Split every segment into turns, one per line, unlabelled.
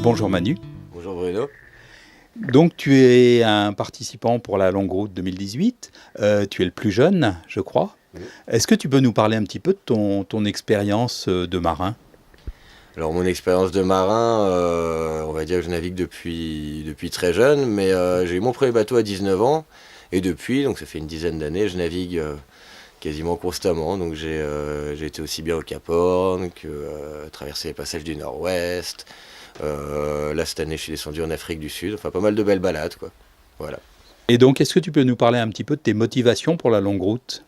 Bonjour Manu.
Bonjour Bruno.
Donc tu es un participant pour la longue route 2018. Tu es le plus jeune, je crois.
Oui.
Est-ce que tu peux nous parler un petit peu de ton expérience de marin?
Alors mon expérience de marin, on va dire que je navigue depuis très jeune, mais j'ai eu mon premier bateau à 19 ans, et depuis, donc ça fait une dizaine d'années, je navigue quasiment constamment. Donc j'ai été aussi bien au Cap Horn que traverser les passages du Nord-Ouest. Là cette année je suis descendu en Afrique du Sud, enfin pas mal de belles balades quoi. Voilà.
Et donc, est-ce que tu peux nous parler un petit peu de tes motivations pour la longue route?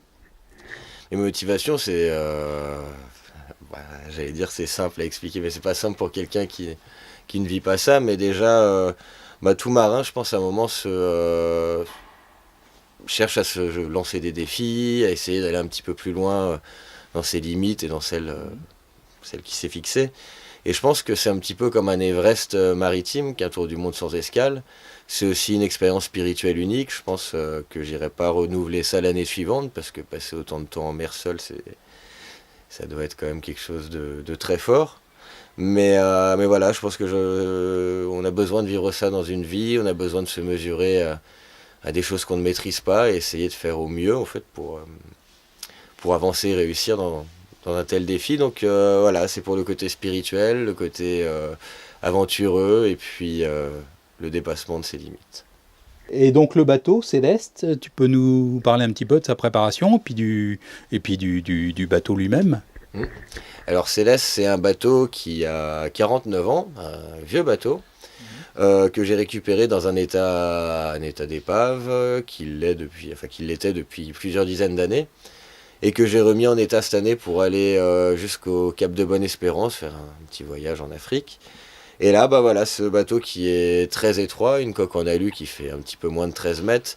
Les motivations c'est, j'allais dire c'est simple à expliquer, mais c'est pas simple pour quelqu'un qui ne vit pas ça, mais déjà tout marin je pense à un moment cherche à se lancer des défis, à essayer d'aller un petit peu plus loin dans ses limites et dans celles qu'il s'est fixées. Et je pense que c'est un petit peu comme un Everest maritime, qu'un tour du monde sans escale. C'est aussi une expérience spirituelle unique. Je pense que j'irai pas renouveler ça l'année suivante, parce que passer autant de temps en mer seul, ça doit être quand même quelque chose de très fort. Mais voilà, je pense que on a besoin de vivre ça dans une vie, on a besoin de se mesurer à des choses qu'on ne maîtrise pas et essayer de faire au mieux en fait pour avancer et réussir dans un tel défi. Donc voilà, c'est pour le côté spirituel, le côté aventureux et puis le dépassement de ses limites.
Et donc le bateau Céleste, tu peux nous parler un petit peu de sa préparation et puis du bateau lui-même?
Mm. Alors Céleste, c'est un bateau qui a 49 ans, un vieux bateau, que j'ai récupéré dans un état d'épave, qu'il l'était depuis plusieurs dizaines d'années, et que j'ai remis en état cette année pour aller jusqu'au Cap de Bonne-Espérance, faire un petit voyage en Afrique. Et là, voilà, ce bateau qui est très étroit, une coque en alu qui fait un petit peu moins de 13 mètres.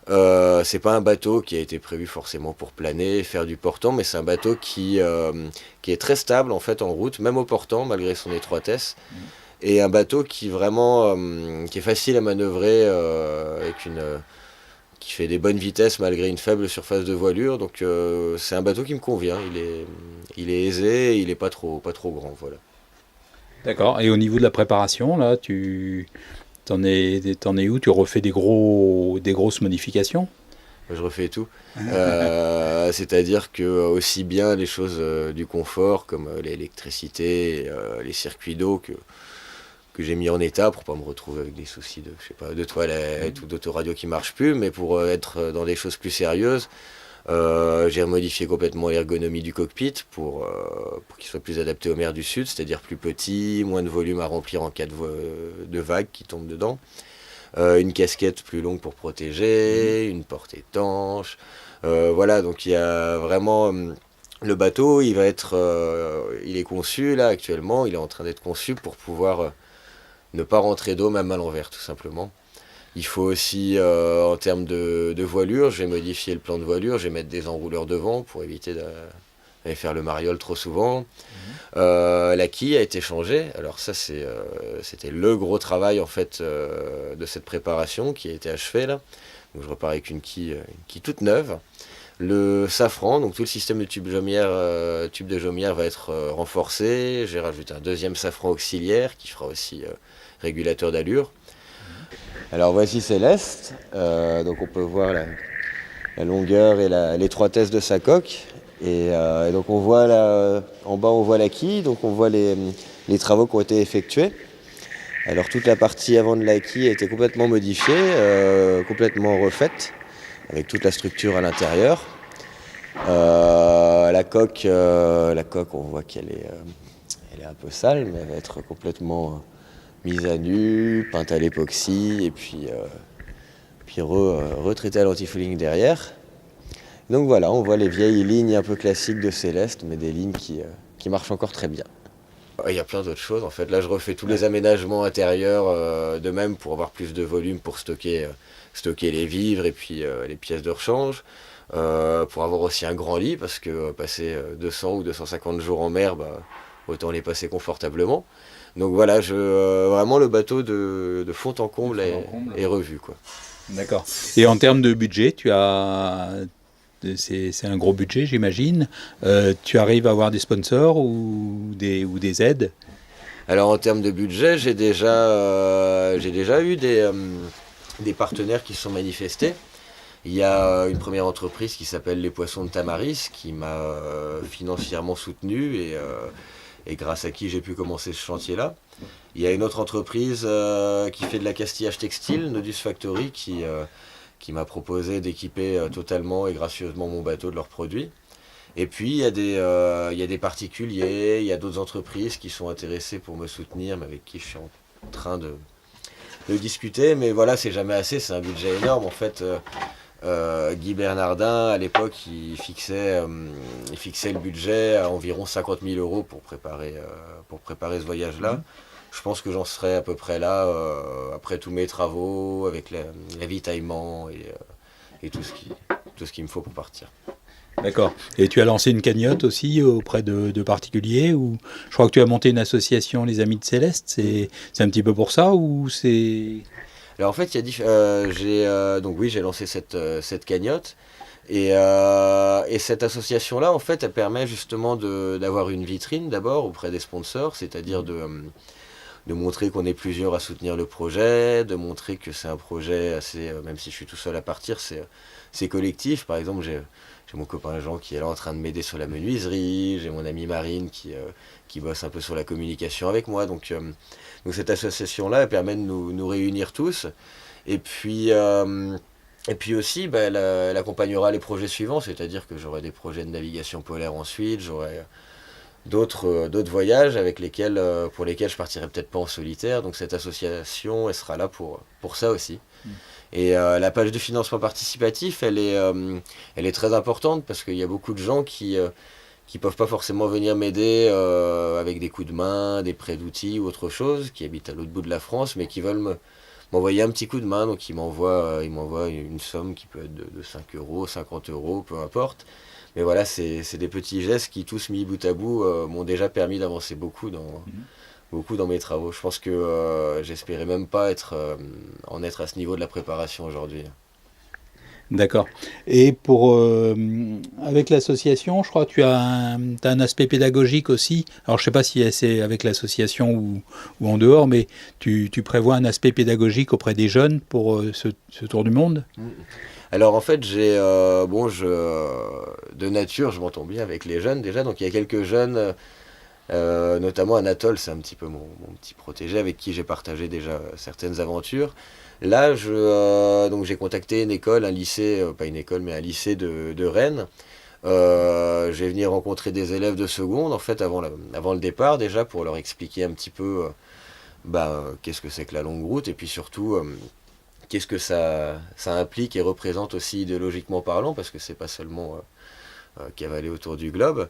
C'est pas un bateau qui a été prévu forcément pour planer, faire du portant, mais c'est un bateau qui est très stable en fait en route, même au portant, malgré son étroitesse. Et un bateau qui vraiment qui est facile à manœuvrer qui fait des bonnes vitesses malgré une faible surface de voilure. Donc c'est un bateau qui me convient. Il est aisé, il est pas trop grand. Voilà.
D'accord. Et au niveau de la préparation, là, t'en es où? Tu refais des grosses modifications?
Je refais tout. C'est-à-dire que aussi bien les choses du confort comme l'électricité, les circuits d'eau que j'ai mis en état pour pas me retrouver avec des soucis je sais pas, de toilette ou d'autoradio qui marche plus, mais pour être dans des choses plus sérieuses, j'ai modifié complètement l'ergonomie du cockpit pour qu'il soit plus adapté aux mers du Sud, c'est-à-dire plus petit, moins de volume à remplir en cas de vagues qui tombent dedans. Une casquette plus longue pour protéger, une porte étanche. Voilà, donc il y a vraiment le bateau, il est conçu là actuellement, il est en train d'être conçu pour pouvoir ne pas rentrer d'eau même à l'envers tout simplement. Il faut aussi, en termes de voilure, j'ai modifié le plan de voilure, je vais mettre des enrouleurs devant pour éviter d'aller faire le mariole trop souvent. La quille a été changée, alors ça c'était le gros travail en fait de cette préparation qui a été achevée là. Donc je repars avec une quille toute neuve. Le safran, donc tout le système de tube de jaumière va être renforcé. J'ai rajouté un deuxième safran auxiliaire qui fera aussi régulateur d'allure. Alors voici Céleste, donc on peut voir la longueur et l'étroitesse de sa coque. Et donc on voit là, en bas on voit la quille, donc on voit les travaux qui ont été effectués. Alors toute la partie avant de la quille a été complètement modifiée, complètement refaite, avec toute la structure à l'intérieur. La coque, on voit qu'elle est un peu sale, mais elle va être complètement mise à nu, peinte à l'époxy, et puis retraitée à l'antifouling derrière. Donc voilà, on voit les vieilles lignes un peu classiques de Céleste, mais des lignes qui marchent encore très bien. Il y a plein d'autres choses en fait. Là, je refais tous les aménagements intérieurs de même pour avoir plus de volume pour stocker les vivres et puis les pièces de rechange. Pour avoir aussi un grand lit, parce que passer 200 ou 250 jours en mer, autant les passer confortablement. Donc voilà, vraiment le bateau de fond en comble est revu, quoi.
D'accord. Et en termes de budget, c'est un gros budget, j'imagine. Tu arrives à avoir des sponsors ou des aides?
Alors en termes de budget, j'ai déjà eu des partenaires qui se sont manifestés. Il y a une première entreprise qui s'appelle Les Poissons de Tamaris qui m'a financièrement soutenu et grâce à qui j'ai pu commencer ce chantier-là. Il y a une autre entreprise qui fait de l'accastillage textile, Nodus Factory, qui m'a proposé d'équiper totalement et gracieusement mon bateau de leurs produits. Et puis il y a des particuliers, il y a d'autres entreprises qui sont intéressées pour me soutenir, mais avec qui je suis en train de discuter. Mais voilà, c'est jamais assez, c'est un budget énorme. En fait, Guy Bernardin, à l'époque, il fixait le budget à environ 50 000 euros pour préparer ce voyage-là. Je pense que j'en serai à peu près là, après tous mes travaux, avec l'avitaillement et tout ce qu'il me faut pour partir.
D'accord. Et tu as lancé une cagnotte aussi auprès de particuliers ou je crois que tu as monté une association, les Amis de Céleste. C'est un petit peu pour ça ou c'est...
Alors en fait, j'ai lancé cette cagnotte et cette association-là, en fait, elle permet justement d'avoir une vitrine d'abord auprès des sponsors, c'est-à-dire de montrer qu'on est plusieurs à soutenir le projet, de montrer que c'est un projet assez, même si je suis tout seul à partir, c'est collectif. Par exemple, j'ai mon copain Jean qui est là en train de m'aider sur la menuiserie, j'ai mon amie Marine qui bosse un peu sur la communication avec moi. Donc cette association-là, elle permet de nous réunir tous. Et puis aussi, elle accompagnera les projets suivants, c'est-à-dire que j'aurai des projets de navigation polaire ensuite, j'aurai d'autres voyages pour lesquels je partirai peut-être pas en solitaire. Donc cette association, elle sera là pour ça aussi. Et la page de financement participatif, elle est très importante parce qu'il y a beaucoup de gens qui peuvent pas forcément venir m'aider avec des coups de main, des prêts d'outils ou autre chose, qui habitent à l'autre bout de la France, mais qui veulent m'envoyer un petit coup de main. Donc ils m'envoient une somme qui peut être de 5 euros, 50 euros, peu importe. Mais voilà, c'est des petits gestes qui, tous mis bout à bout, m'ont déjà permis d'avancer beaucoup dans mes travaux. Je pense que j'espérais même pas en être à ce niveau de la préparation aujourd'hui.
D'accord. Et avec l'association, je crois que t'as un aspect pédagogique aussi. Alors, je ne sais pas si c'est avec l'association ou en dehors, mais tu prévois un aspect pédagogique auprès des jeunes pour ce tour du monde?
Alors en fait, de nature, je m'entends bien avec les jeunes déjà. Donc il y a quelques jeunes, notamment Anatole, c'est un petit peu mon petit protégé avec qui j'ai partagé déjà certaines aventures. Là, donc j'ai contacté une école, un lycée, pas une école, mais un lycée de Rennes. Je vais venir rencontrer des élèves de seconde, en fait, avant le départ déjà, pour leur expliquer un petit peu qu'est-ce que c'est que la longue route, et puis surtout, qu'est-ce que ça implique et représente aussi idéologiquement parlant, parce que c'est pas seulement cavaler autour du globe.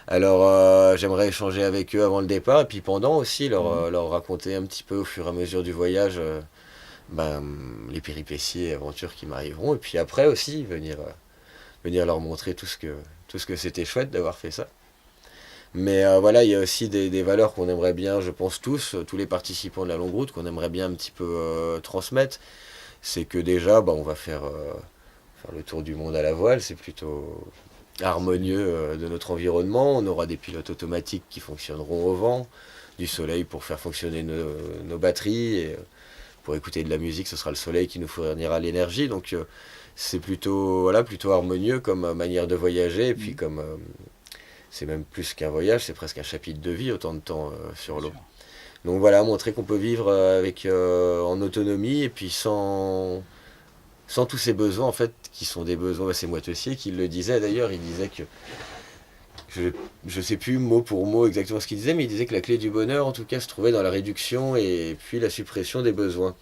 Alors j'aimerais échanger avec eux avant le départ, et puis pendant aussi leur raconter un petit peu au fur et à mesure du voyage les péripéties et aventures qui m'arriveront, et puis après aussi venir leur montrer tout ce que c'était chouette d'avoir fait ça. Mais voilà, il y a aussi des valeurs qu'on aimerait bien, je pense tous les participants de la longue route, qu'on aimerait bien un petit peu transmettre. C'est que déjà, on va faire le tour du monde à la voile, c'est plutôt harmonieux de notre environnement. On aura des pilotes automatiques qui fonctionneront au vent, du soleil pour faire fonctionner nos batteries, et pour écouter de la musique, ce sera le soleil qui nous fournira l'énergie. Donc c'est plutôt harmonieux comme manière de voyager, et puis comme c'est même plus qu'un voyage, c'est presque un chapitre de vie, autant de temps sur l'eau. Donc voilà, montrer qu'on peut vivre en autonomie, et puis sans tous ces besoins, en fait, qui sont des besoins. C'est Moitessier qui le disait d'ailleurs, il disait que, je sais plus mot pour mot exactement ce qu'il disait, mais il disait que la clé du bonheur, en tout cas, se trouvait dans la réduction et puis la suppression des besoins.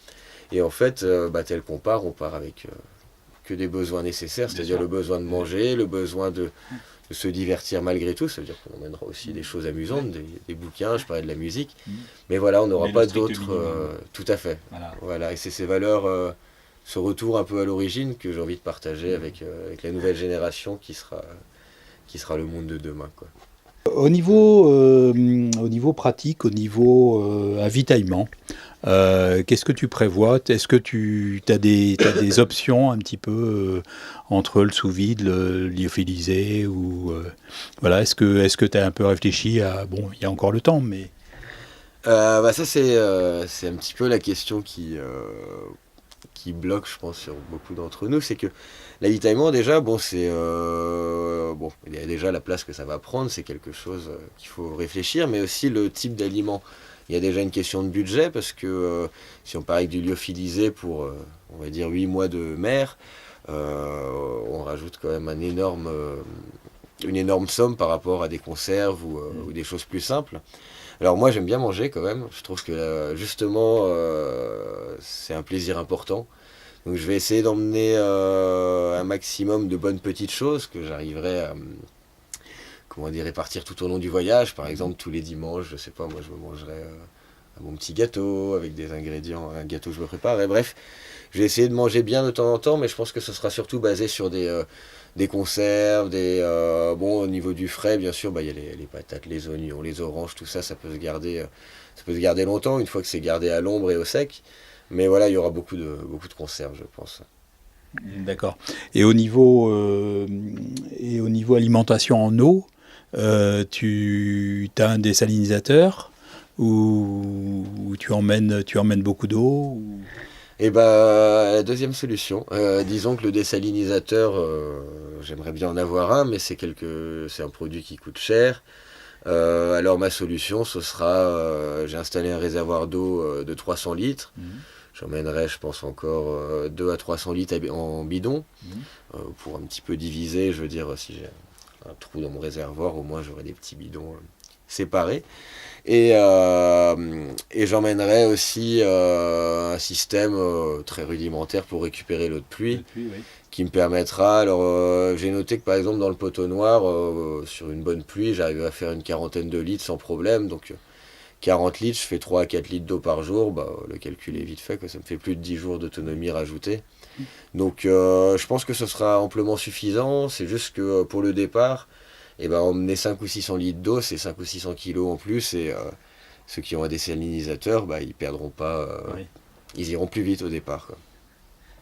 Et en fait, tel qu'on on part avec que des besoins nécessaires, c'est-à-dire le besoin de manger, le besoin de se divertir malgré tout. Ça veut dire qu'on emmènera aussi des choses amusantes, des bouquins, je parlais de la musique. Mais voilà, on n'aura pas d'autres... tout à fait. Voilà. Et c'est ces valeurs, ce retour un peu à l'origine que j'ai envie de partager avec la nouvelle génération qui sera le monde de demain, quoi.
Au niveau pratique, au niveau avitaillement, qu'est-ce que tu prévois? Est-ce que tu as des options un petit peu entre le sous-vide, le lyophilisé ou voilà, est-ce que tu as un peu réfléchi à... Bon, il y a encore le temps, mais...
Ça c'est un petit peu la question qui bloque, je pense, sur beaucoup d'entre nous, c'est que l'avitaillement, déjà, il y a déjà la place que ça va prendre, c'est quelque chose qu'il faut réfléchir, mais aussi le type d'aliment. Il y a déjà une question de budget, parce que si on part avec du lyophilisé pour, on va dire, 8 mois de mer, on rajoute quand même une énorme somme par rapport à des conserves ou des choses plus simples. Alors moi j'aime bien manger quand même, je trouve que justement c'est un plaisir important. Donc je vais essayer d'emmener un maximum de bonnes petites choses que j'arriverai à répartir tout au long du voyage. Par exemple tous les dimanches, je sais pas, moi je me mangerai un bon petit gâteau avec des ingrédients, un gâteau que je me prépare. Et bref, je vais essayer de manger bien de temps en temps, mais je pense que ce sera surtout basé sur des conserves, au niveau du frais, bien sûr, il y a les patates, les oignons, les oranges, tout ça, ça peut se garder longtemps, une fois que c'est gardé à l'ombre et au sec. Mais voilà, il y aura beaucoup de conserves, je pense.
D'accord. Et au niveau alimentation en eau, tu as un désalinisateur ou tu emmènes beaucoup d'eau
Et la deuxième solution, disons que le désalinisateur, j'aimerais bien en avoir un, mais c'est un produit qui coûte cher. Alors ma solution, ce sera, j'ai installé un réservoir d'eau de 300 litres. J'emmènerai, je pense, encore 2 à 300 litres en bidon, pour un petit peu diviser. Je veux dire, si j'ai un trou dans mon réservoir, au moins j'aurai des petits bidons séparés. Et j'emmènerai aussi un système très rudimentaire pour récupérer l'eau de pluie, qui me permettra. Alors j'ai noté que par exemple dans le poteau noir, sur une bonne pluie, j'arrive à faire une 40aine de litres sans problème. Donc 40 litres, je fais 3 à 4 litres d'eau par jour, le calcul est vite fait, que ça me fait plus de 10 jours d'autonomie rajoutée. Donc je pense que ce sera amplement suffisant. C'est juste que pour le départ, emmener 5 ou 600 litres d'eau, c'est 5 ou 600 kilos en plus, et ceux qui ont un désalinisateur, ils perdront pas, ils iront plus vite au départ, quoi.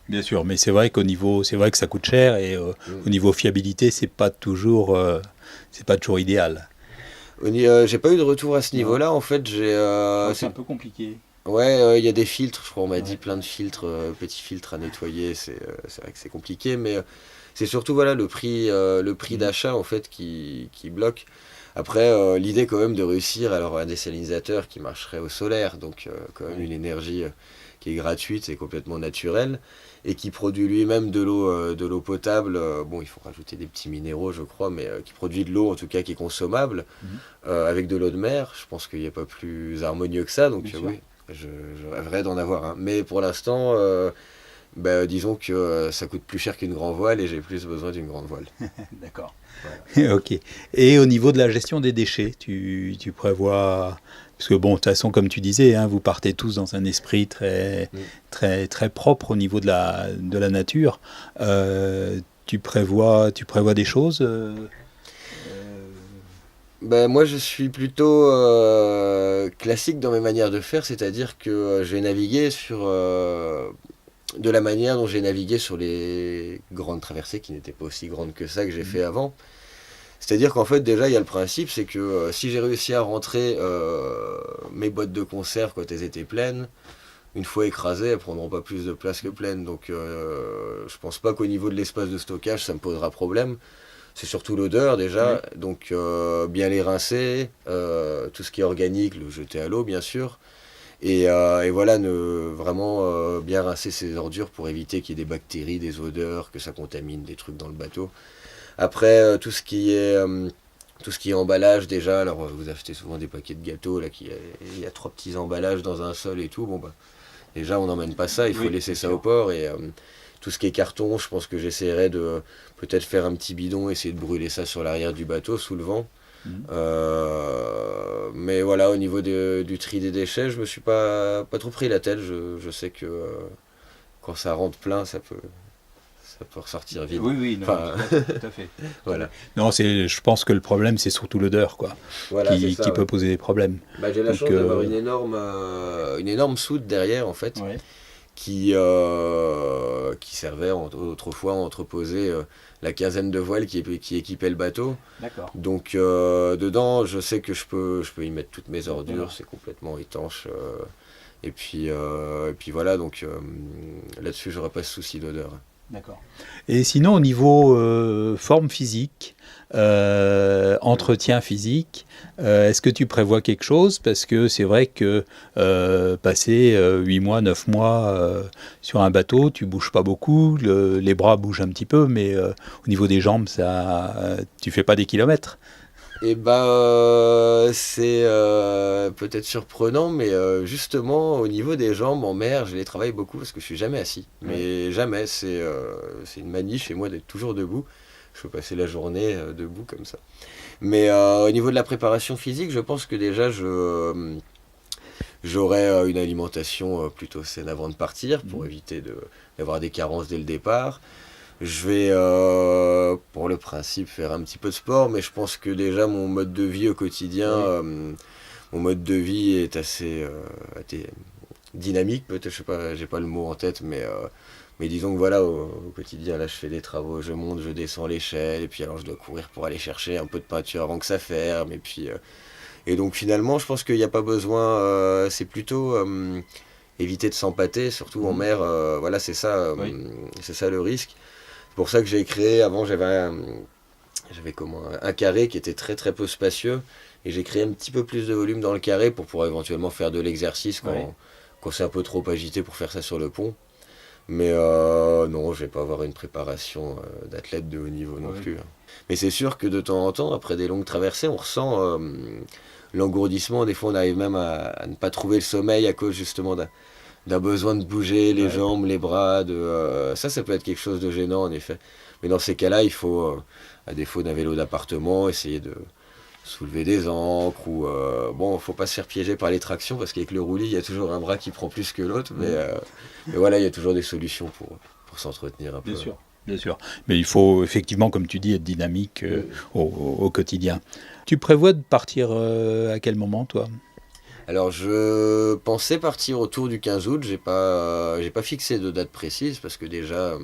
Bien sûr, mais c'est vrai que ça coûte cher et au niveau fiabilité, c'est pas toujours idéal.
J'ai pas eu de retour à ce niveau-là, en fait,
c'est un peu compliqué.
Ouais, il y a des filtres, je crois, on m'a dit plein de filtres, petits filtres à nettoyer, c'est vrai que c'est compliqué, mais c'est surtout le prix d'achat en fait qui bloque. Après, l'idée quand même de réussir, alors un désalinisateur qui marcherait au solaire, donc quand même une énergie qui est gratuite et complètement naturelle, et qui produit lui-même de l'eau potable. Il faut rajouter des petits minéraux, je crois, mais qui produit de l'eau en tout cas qui est consommable, avec de l'eau de mer. Je pense qu'il n'y a pas plus harmonieux que ça, donc oui, je rêverais d'en avoir un. Mais pour l'instant, disons que ça coûte plus cher qu'une grande voile et j'ai plus besoin d'une grande voile.
D'accord. Voilà. Ok. Et au niveau de la gestion des déchets, tu prévois... Parce que de toute façon, comme tu disais, vous partez tous dans un esprit très, très, très propre au niveau de la nature. Tu prévois des choses
Moi, je suis plutôt classique dans mes manières de faire, c'est-à-dire que je vais naviguer de la manière dont j'ai navigué sur les grandes traversées qui n'étaient pas aussi grandes que ça que j'ai fait avant. C'est-à-dire qu'en fait, déjà, il y a le principe, c'est que si j'ai réussi à rentrer mes boîtes de conserve quand elles étaient pleines, une fois écrasées, elles prendront pas plus de place que pleines. Donc, je pense pas qu'au niveau de l'espace de stockage, ça me posera problème. C'est surtout l'odeur, déjà. Oui. Donc, bien les rincer, tout ce qui est organique, le jeter à l'eau, bien sûr. Et voilà, vraiment bien rincer ces ordures pour éviter qu'il y ait des bactéries, des odeurs, que ça contamine des trucs dans le bateau. Après, tout ce qui est emballage, déjà, alors vous achetez souvent des paquets de gâteaux, là, il y a 3 petits emballages dans un seul et tout. Déjà, on n'emmène pas ça, il faut laisser ça au port. Et tout ce qui est carton, je pense que j'essaierai de peut-être faire un petit bidon, essayer de brûler ça sur l'arrière du bateau, sous le vent. Mais voilà, au niveau du tri des déchets, je me suis pas trop pris la tête. Je sais que quand ça rentre plein, ça peut ressortir vite.
Oui, non, tout à fait.
Voilà.
Non, je pense que le problème, c'est surtout l'odeur, quoi, qui peut poser des problèmes.
J'ai la chance d'avoir une énorme soude derrière, en fait, qui servait autrefois à entreposer la quinzaine de voiles qui équipait le bateau.
D'accord.
Donc dedans, je sais que je peux y mettre toutes mes ordures,
Voilà.
c'est complètement étanche. Et puis voilà, donc là-dessus, j'aurais pas ce souci d'odeur.
D'accord. Et sinon, au niveau forme physique, entretien physique, est-ce que tu prévois quelque chose? Parce que c'est vrai que passer 8 mois, 9 mois sur un bateau, tu bouges pas beaucoup, les bras bougent un petit peu, mais au niveau des jambes, tu fais pas des kilomètres.
Et c'est peut-être surprenant, mais justement au niveau des jambes en mer, je les travaille beaucoup parce que je suis jamais assis. Mais jamais, c'est une manie chez moi d'être toujours debout. Je peux passer la journée debout comme ça. Mais au niveau de la préparation physique, je pense que déjà j'aurai une alimentation plutôt saine avant de partir pour éviter d'avoir des carences dès le départ. Je vais, pour le principe, faire un petit peu de sport, mais je pense que déjà mon mode de vie au quotidien, mon mode de vie est assez dynamique, peut-être, je sais pas, j'ai pas le mot en tête, mais disons que voilà, au quotidien, là, je fais des travaux, je monte, je descends l'échelle, et puis alors je dois courir pour aller chercher un peu de peinture avant que ça ferme, et donc finalement, je pense qu'il n'y a pas besoin, c'est plutôt éviter de s'empâter, surtout en mer, voilà, c'est ça le risque. C'est pour ça que j'ai créé, avant j'avais comme un carré qui était très très peu spacieux, et j'ai créé un petit peu plus de volume dans le carré pour pouvoir éventuellement faire de l'exercice quand c'est un peu trop agité pour faire ça sur le pont. Mais non, je vais pas avoir une préparation d'athlète de haut niveau non plus. Mais c'est sûr que de temps en temps, après des longues traversées, on ressent l'engourdissement. Des fois, on arrive même à ne pas trouver le sommeil à cause justement d'un besoin de bouger les jambes, les bras. Ça peut être quelque chose de gênant en effet. Mais dans ces cas-là, il faut, à défaut d'un vélo d'appartement, essayer de soulever des ancres ou bon, faut pas se faire piéger par les tractions parce qu'avec le roulis, il y a toujours un bras qui prend plus que l'autre. Mais voilà, il y a toujours des solutions pour s'entretenir un peu.
Bien sûr. Bien sûr. Mais il faut effectivement, comme tu dis, être dynamique au quotidien. Tu prévois de partir à quel moment, toi?
Alors je pensais partir autour du 15 août, j'ai pas fixé de date précise parce que déjà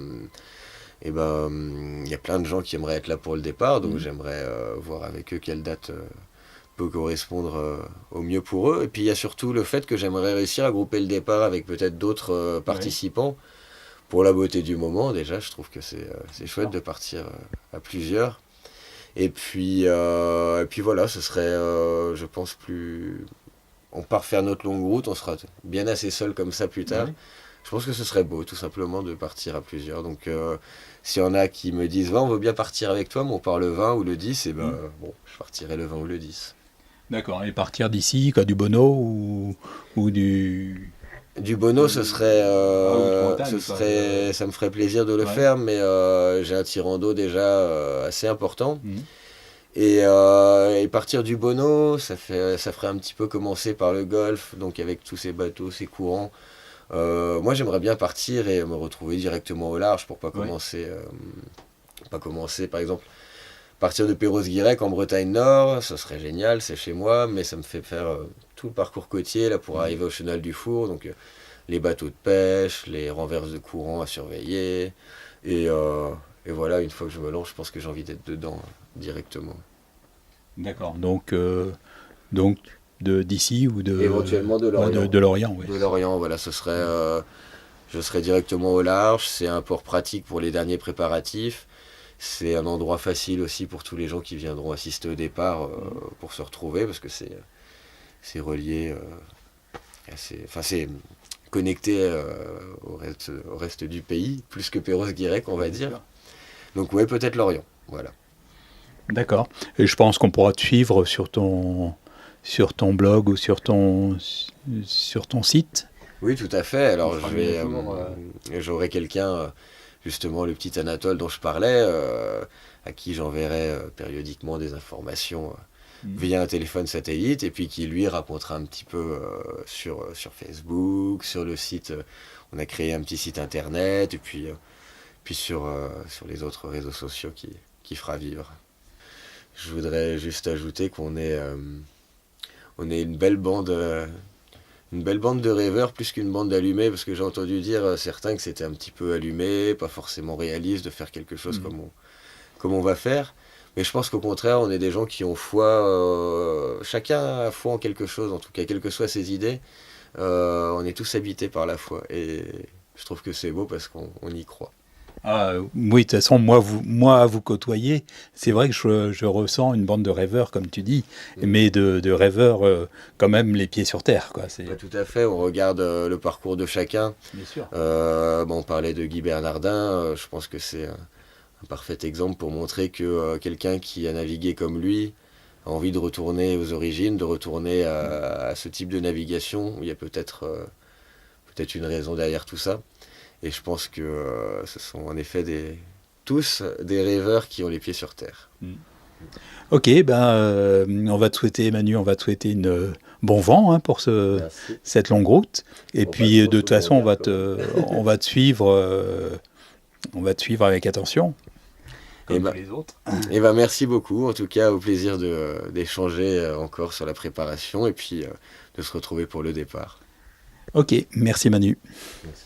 il y a plein de gens qui aimeraient être là pour le départ, donc j'aimerais voir avec eux quelle date peut correspondre au mieux pour eux. Et puis il y a surtout le fait que j'aimerais réussir à grouper le départ avec peut-être d'autres participants. Pour la beauté du moment, déjà, je trouve que c'est chouette de partir à plusieurs. Et puis voilà, ce serait, je pense, plus... On part faire notre longue route, on sera bien assez seul comme ça plus tard. Je pense que ce serait beau, tout simplement, de partir à plusieurs. Donc, s'il y en a qui me disent, on veut bien partir avec toi, mais on part le 20 ou le 10, et bon, je partirai le 20 ou le 10.
D'accord, et partir d'ici, quoi, du Bono ou du...
Du Bono, ça me ferait plaisir de le faire, mais j'ai un tirant d'eau déjà assez important. Et partir du Bono, ça ferait un petit peu commencer par le golfe, donc avec tous ces bateaux, ces courants. Moi, j'aimerais bien partir et me retrouver directement au large pour pas commencer, par exemple, partir de Perros-Guirec en Bretagne Nord, ça serait génial, c'est chez moi, mais ça me fait faire tout le parcours côtier là pour arriver au Chenal du Four, donc les bateaux de pêche, les renverses de courant à surveiller, et voilà, une fois que je me lance, je pense que j'ai envie d'être dedans directement.
D'accord, donc d'ici ou
éventuellement de Lorient.
De Lorient, oui.
De Lorient, voilà, ce serait, je serais directement au large, c'est un port pratique pour les derniers préparatifs. C'est un endroit facile aussi pour tous les gens qui viendront assister au départ pour se retrouver parce que c'est relié, c'est connecté au reste du pays, plus que Perros-Guirec, on va dire. Donc ouais, peut-être Lorient, voilà.
D'accord. Et je pense qu'on pourra te suivre sur ton blog ou sur ton site.
Oui, tout à fait. Alors j'aurai quelqu'un... justement le petit Anatole dont je parlais, à qui j'enverrai périodiquement des informations via un téléphone satellite, et puis qui lui racontera un petit peu sur Facebook, sur le site, on a créé un petit site internet, et puis sur les autres réseaux sociaux qui fera vivre. Je voudrais juste ajouter qu'on est une belle bande Une belle bande de rêveurs plus qu'une bande d'allumés, parce que j'ai entendu dire certains que c'était un petit peu allumé, pas forcément réaliste de faire quelque chose comme on va faire. Mais je pense qu'au contraire, on est des gens qui ont foi, chacun a foi en quelque chose, en tout cas, quelles que soient ses idées, on est tous habités par la foi. Et je trouve que c'est beau parce qu'on y croit.
Ah, oui, de toute façon, moi, à vous côtoyer, c'est vrai que je ressens une bande de rêveurs, comme tu dis, mais de rêveurs quand même les pieds sur terre, quoi.
Pas tout à fait, on regarde le parcours de chacun.
Bien sûr.
On parlait de Guy Bernardin, je pense que c'est un parfait exemple pour montrer que quelqu'un qui a navigué comme lui a envie de retourner aux origines, de retourner à ce type de navigation, où il y a peut-être une raison derrière tout ça. Et je pense que ce sont en effet tous des rêveurs qui ont les pieds sur terre.
Ok, on va te souhaiter, Manu, on va te souhaiter une bon vent pour cette longue route. Et puis, de toute façon, on va te suivre, avec attention. Comme les autres.
Et merci beaucoup. En tout cas, au plaisir d'échanger encore sur la préparation et puis de se retrouver pour le départ.
Ok, merci Manu.
Merci.